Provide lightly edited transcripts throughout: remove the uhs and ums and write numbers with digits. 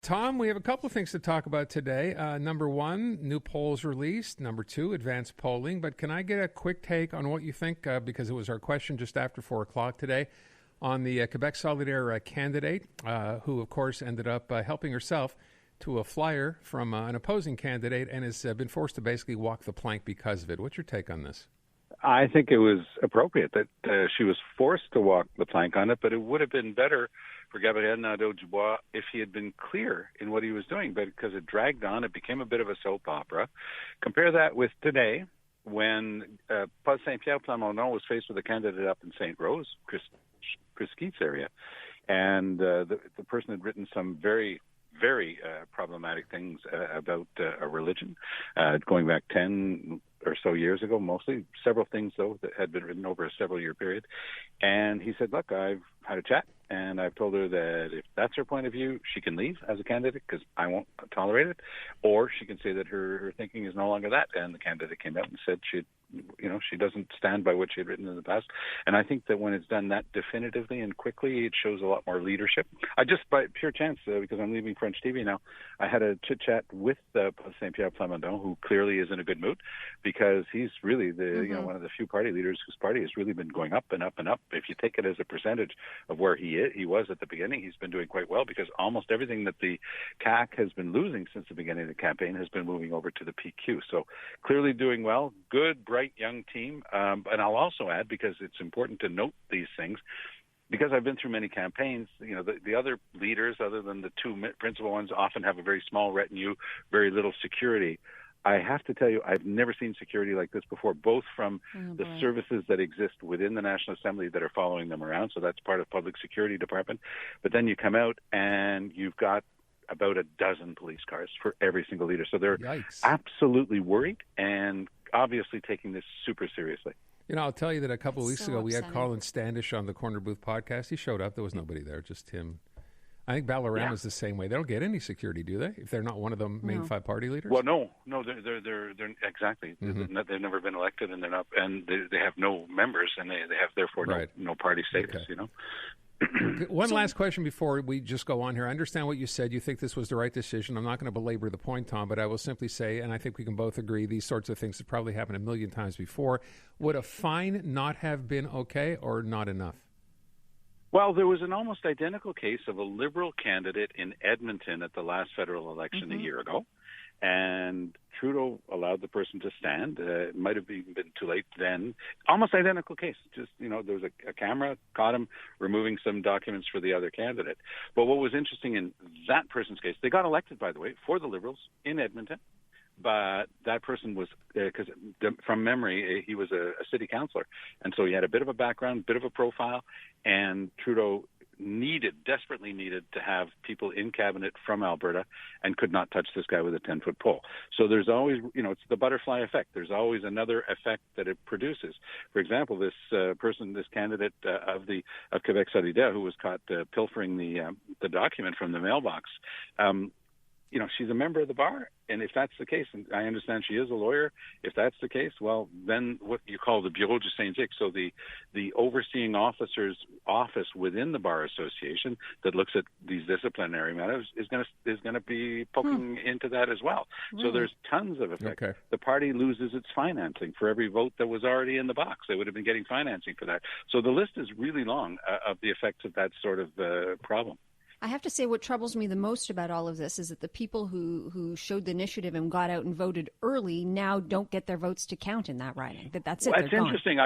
Tom, we have a couple of things to talk about today. Number one, new polls released. Number two, advanced polling. But can I get a quick take on what you think, because it was our question just after 4 o'clock today, on the Quebec Solidaire candidate, who, of course, ended up helping herself to a flyer from an opposing candidate and has been forced to basically walk the plank because of it. What's your take on this? I think it was appropriate that she was forced to walk the plank on it, but it would have been better for Gabriel Nadeau-Dubois if he had been clear in what he was doing, but because it dragged on, it became a bit of a soap opera. Compare that with today, when Paul Saint-Pierre Plamondon was faced with a candidate up in St. Rose, Chris Keith's area, and the person had written some very problematic things about a religion, going back 10 or so years ago, mostly. Several things, though, that had been written over a several-year period. And he said, look, I've had a chat, and I've told her that if that's her point of view, she can leave as a candidate because I won't tolerate it, or she can say that her thinking is no longer that. And the candidate came out and said she doesn't stand by what she had written in the past. And I think that when it's done that definitively and quickly, it shows a lot more leadership. I just, by pure chance, because I'm leaving French TV now, I had a chit-chat with Saint-Pierre Plamondon, who clearly is in a good mood, because he's really one of the few party leaders whose party has really been going up and up and up. If you take it as a percentage of where he was at the beginning, he's been doing quite well, because almost everything that the CAQ has been losing since the beginning of the campaign has been moving over to the PQ. So clearly doing well, good, bright young team. And I'll also add, because it's important to note these things, because I've been through many campaigns, the other leaders, other than the two principal ones, often have a very small retinue, very little security. I have to tell you, I've never seen security like this before, both from the services that exist within the National Assembly that are following them around. So that's part of Public Security Department. But then you come out and you've got about a dozen police cars for every single leader. So they're absolutely worried and obviously taking this super seriously. I'll tell you that a couple of weeks ago, we had Colin Standish on the Corner Booth podcast. He showed up. There was nobody there, just him. I think Ballarama's the same way. They don't get any security, do they? If they're not one of the main five party leaders. Well, no, they're exactly. Mm-hmm. They've never been elected, and they're not, and they have no members, and they have therefore no party status. Okay. One last question before we just go on here. I understand what you said. You think this was the right decision. I'm not going to belabor the point, Tom, but I will simply say, and I think we can both agree, these sorts of things have probably happened a million times before. Would a fine not have been okay or not enough? Well, there was an almost identical case of a Liberal candidate in Edmonton at the last federal election a year ago, and Trudeau allowed the person to stand. It might have even been too late then. Almost identical case. Just, there was a camera, caught him removing some documents for the other candidate. But what was interesting in that person's case, they got elected, by the way, for the Liberals in Edmonton. But that person was, because from memory, he was a city councillor. And so he had a bit of a background, bit of a profile, and Trudeau desperately needed to have people in cabinet from Alberta and could not touch this guy with a 10-foot pole. So there's always, it's the butterfly effect. There's always another effect that it produces. For example, this candidate of Quebec Solidaire, who was caught pilfering the document from the mailbox, she's a member of the bar, and if that's the case, and I understand she is a lawyer, if that's the case, well, then what you call the Bureau du Syndic, so the overseeing officer's office within the Bar Association that looks at these disciplinary matters is going to be poking into that as well. Really? So there's tons of effect. Okay. The party loses its financing for every vote that was already in the box. They would have been getting financing for that. So the list is really long of the effects of that sort of problem. I have to say what troubles me the most about all of this is that the people who showed the initiative and got out and voted early now don't get their votes to count in that riding. That's it. Well, that's interesting.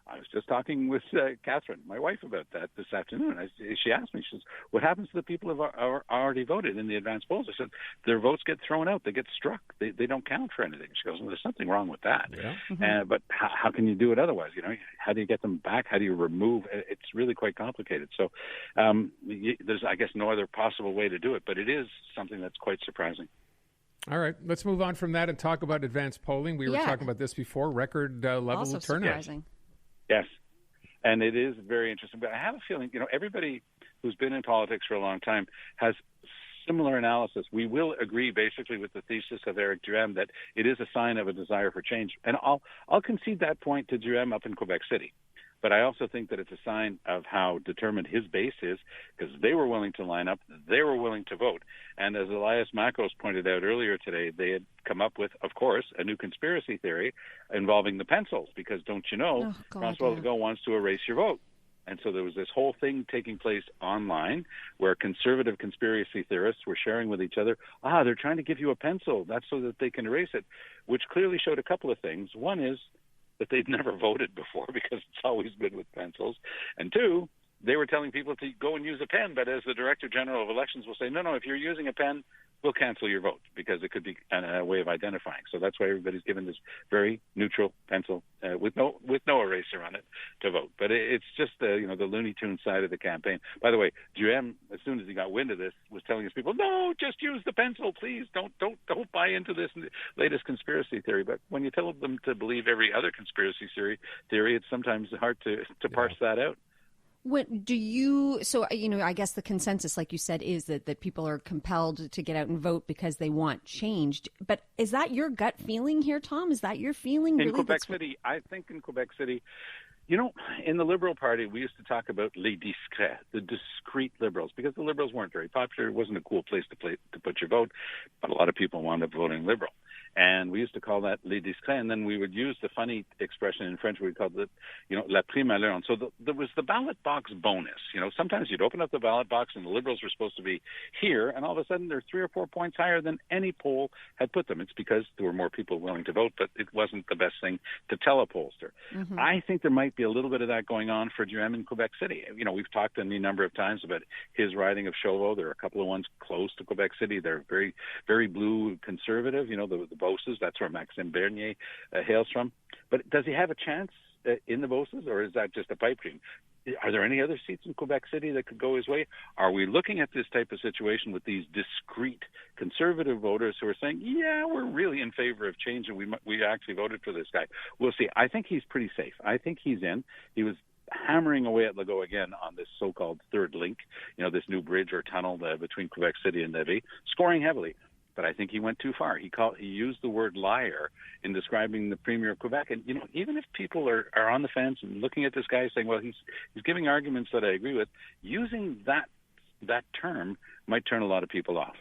I was just talking with Catherine, my wife, about that this afternoon. She asked me, she says, what happens to the people who have already voted in the advance polls? I said, their votes get thrown out. They get struck. They don't count for anything. She goes, well, there's something wrong with that. Yeah. Mm-hmm. But how can you do it otherwise? How do you get them back? How do you remove? It's really quite complicated. So there's, I guess, no other possible way to do it. But it is something that's quite surprising. All right, let's move on from that and talk about advanced polling. We were talking about this before, record level also of turnout. Surprising. Yes, and it is very interesting. But I have a feeling, everybody who's been in politics for a long time has similar analysis. We will agree basically with the thesis of Eric Duhem that it is a sign of a desire for change. And I'll concede that point to Duhem up in Quebec City. But I also think that it's a sign of how determined his base is, because they were willing to line up, they were willing to vote. And as Elias Makos pointed out earlier today, they had come up with, of course, a new conspiracy theory involving the pencils, because don't you know, Francois Legault wants to erase your vote. And so there was this whole thing taking place online where conservative conspiracy theorists were sharing with each other, they're trying to give you a pencil. That's so that they can erase it, which clearly showed a couple of things. One is that they'd never voted before, because it's always been with pencils. And two, they were telling people to go and use a pen, but as the Director General of Elections will say, no, if you're using a pen, we'll cancel your vote, because it could be a way of identifying. So that's why everybody's given this very neutral pencil with no eraser on it to vote. But it's just the Looney Tunes side of the campaign. By the way, GM, as soon as he got wind of this, was telling his people, no, just use the pencil, please. Don't buy into this latest conspiracy theory. But when you tell them to believe every other conspiracy theory, it's sometimes hard to parse that out. I guess the consensus, like you said, is that people are compelled to get out and vote because they want changed. But is that your gut feeling here, Tom? Is that your feeling? In Quebec City, I think in Quebec City, in the Liberal Party, we used to talk about les discrets, the discreet Liberals, because the Liberals weren't very popular. It wasn't a cool place to put your vote, but a lot of people wound up voting Liberal. And we used to call that les discrets, and then we would use the funny expression in French, we called it, la prime à l'heure. And so there was the ballot box bonus. Sometimes you'd open up the ballot box and the Liberals were supposed to be here, and all of a sudden they're 3 or 4 points higher than any poll had put them. It's because there were more people willing to vote, but it wasn't the best thing to tell a pollster. Mm-hmm. I think there might be a little bit of that going on for Duhem in Quebec City. We've talked any number of times about his riding of Chauveau. There are a couple of ones close to Quebec City. They're very, very blue conservative, the Beauces. That's where Maxime Bernier hails from. But does he have a chance in the Beauces, or is that just a pipe dream? Are there any other seats in Quebec City that could go his way? Are we looking at this type of situation with these discreet conservative voters who are saying, yeah, we're really in favor of change and we actually voted for this guy? We'll see. I think he's pretty safe. I think he's in. He was hammering away at Legault again on this so-called third link, this new bridge or tunnel between Quebec City and Lévis, scoring heavily. But I think he went too far. He used the word liar in describing the Premier of Quebec. And, even if people are on the fence and looking at this guy saying, well, he's giving arguments that I agree with, using that term might turn a lot of people off.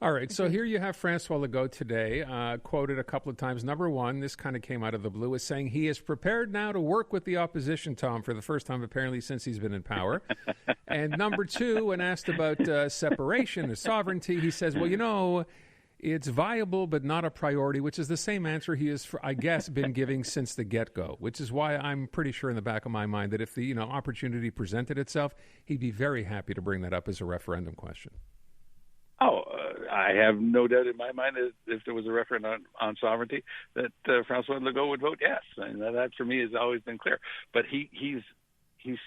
All right, so here you have Francois Legault today, quoted a couple of times. Number one, this kind of came out of the blue, is saying he is prepared now to work with the opposition, Tom, for the first time apparently since he's been in power. And number two, when asked about separation or sovereignty, he says, well, it's viable but not a priority, which is the same answer he has, I guess, been giving since the get-go, which is why I'm pretty sure in the back of my mind that if the opportunity presented itself, he'd be very happy to bring that up as a referendum question. I have no doubt in my mind that if there was a referendum on sovereignty, that Francois Legault would vote yes. And that for me has always been clear. But he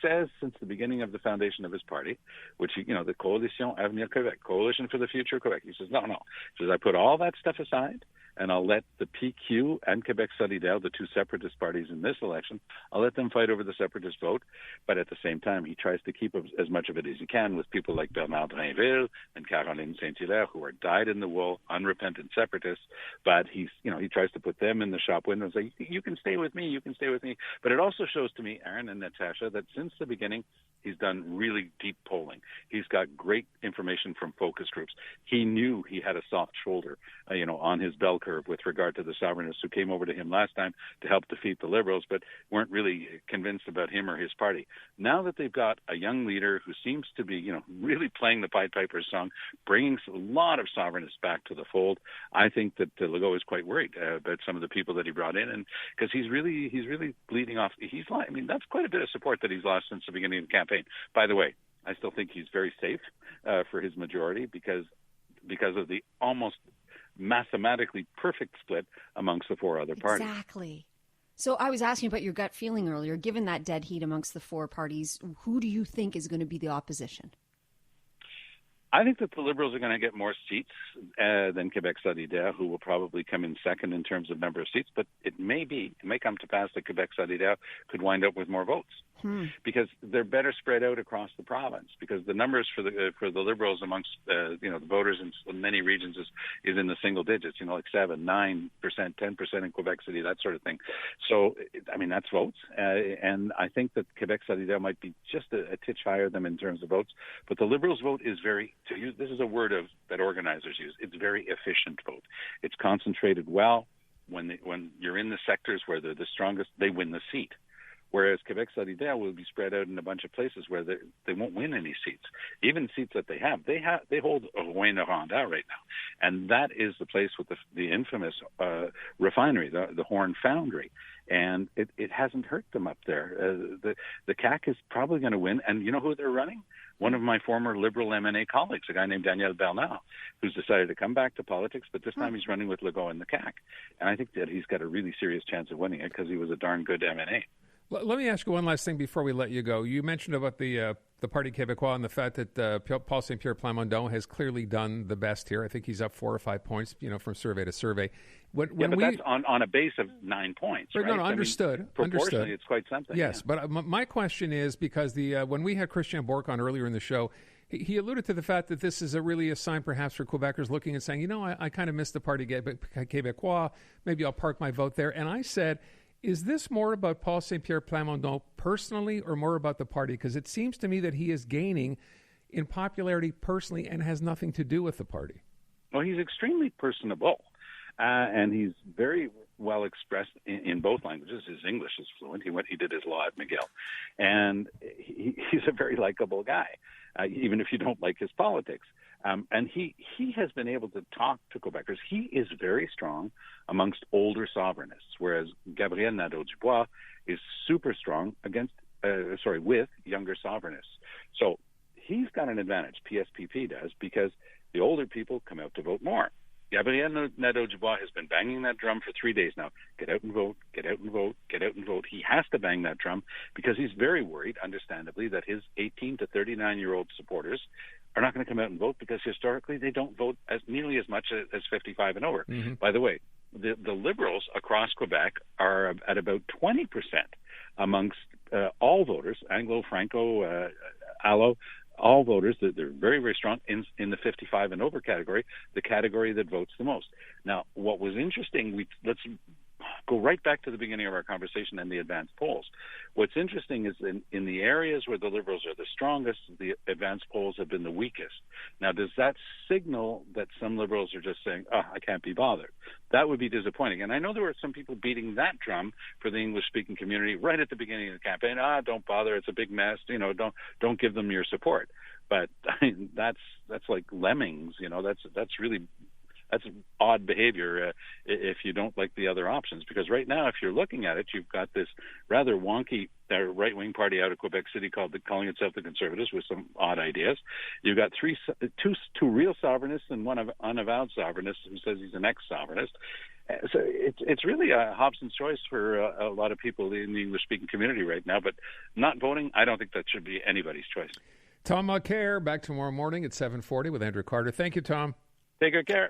says since the beginning of the foundation of his party, which, the Coalition Avenir Québec, Coalition for the Future of Quebec, he says, no. He says, I put all that stuff aside, and I'll let the PQ and Québec Solidaire, the two separatist parties in this election, I'll let them fight over the separatist vote. But at the same time, he tries to keep as much of it as he can with people like Bernard Drainville and Caroline Saint-Hilaire, who are dyed-in-the-wool, unrepentant separatists. But he tries to put them in the shop window and say, you can stay with me, you can stay with me. But it also shows to me, Aaron and Natasha, that since the beginning, he's done really deep polling. He's got great information from focus groups. He knew he had a soft shoulder, on his bell curve with regard to the sovereignists who came over to him last time to help defeat the Liberals, but weren't really convinced about him or his party. Now that they've got a young leader who seems to be, really playing the Pied Piper's song, bringing a lot of sovereignists back to the fold, I think that Legault is quite worried about some of the people that he brought in, and because he's really bleeding off. That's quite a bit of support that he's lost since the beginning of the campaign. By the way, I still think he's very safe for his majority because of the almost mathematically perfect split amongst the four other parties. Exactly. So I was asking about your gut feeling earlier. Given that dead heat amongst the four parties, who do you think is going to be the opposition? I think that the Liberals are going to get more seats than Quebec Solidaire, who will probably come in second in terms of number of seats. But it may come to pass that Quebec Solidaire could wind up with more votes. because they're better spread out across the province. Because the numbers for the Liberals amongst the voters in many regions is in the single digits. Like 7%, 9%, 10% in Quebec City, that sort of thing. So that's votes, and I think that Quebec City there might be just a titch higher than in terms of votes. But the Liberals' vote is very, to use this is a word that organizers use. It's very efficient vote. It's concentrated well. When you're in the sectors where they're the strongest, they win the seat. Whereas Quebec Solidaire will be spread out in a bunch of places where they won't win any seats. Even seats that they hold Rouyn-Noranda right now, and that is the place with the infamous refinery, the Horn Foundry, and it hasn't hurt them up there. The CAQ is probably going to win, and you know who they're running? One of my former Liberal MNA colleagues, a guy named Daniel Bernard, who's decided to come back to politics, but this time he's running with Legault in the CAQ. And I think that he's got a really serious chance of winning it because he was a darn good MNA. Let me ask you one last thing before we let you go. You mentioned about the Parti Québécois and the fact that Paul Saint-Pierre Plamondon has clearly done the best here. I think he's up 4 or 5 points, from survey to survey. But that's on a base of 9 points, right? No, understood. Proportionally, it's quite something. Yes, yeah. But my question is, because when we had Christian Bourque on earlier in the show, he alluded to the fact that this is really a sign perhaps for Quebecers looking and saying, I kind of missed the Parti Québécois. Maybe I'll park my vote there. And I said, is this more about Paul Saint-Pierre Plamondon personally or more about the party? Because it seems to me that he is gaining in popularity personally and has nothing to do with the party. Well, he's extremely personable, and he's very well expressed in both languages. His English is fluent. He did his law at McGill, and he's a very likable guy, even if you don't like his politics. And he has been able to talk to Quebecers. He is very strong amongst older sovereignists, whereas Gabriel Nadeau-Dubois is super strong with younger sovereignists. So he's got an advantage, PSPP does, because the older people come out to vote more. Gabriel Nadeau-Dubois has been banging that drum for 3 days now. Get out and vote, get out and vote, get out and vote. He has to bang that drum because he's very worried, understandably, that his 18 to 39-year-old supporters are not going to come out and vote because historically they don't vote nearly as much as 55 and over. Mm-hmm. By the way, the Liberals across Quebec are at about 20% amongst all voters, Anglo, Franco, Allo, all voters. They're very, very strong in the 55 and over category, the category that votes the most. Now, what was interesting, let's go right back to the beginning of our conversation and the advanced polls. What's interesting is in the areas where the Liberals are the strongest, the advanced polls have been the weakest. Now, does that signal that some Liberals are just saying, I can't be bothered? That would be disappointing. And I know there were some people beating that drum for the English-speaking community right at the beginning of the campaign. Don't bother. It's a big mess. Don't give them your support. But that's like lemmings. That's odd behavior if you don't like the other options. Because right now, if you're looking at it, you've got this rather wonky right-wing party out of Quebec City calling itself the Conservatives with some odd ideas. You've got two real sovereignists and one unavowed sovereignist who says he's an ex-sovereignist. So it's really a Hobson's choice for a lot of people in the English-speaking community right now. But not voting, I don't think that should be anybody's choice. Tom Mulcair, back tomorrow morning at 7:40 with Andrew Carter. Thank you, Tom. Take good care.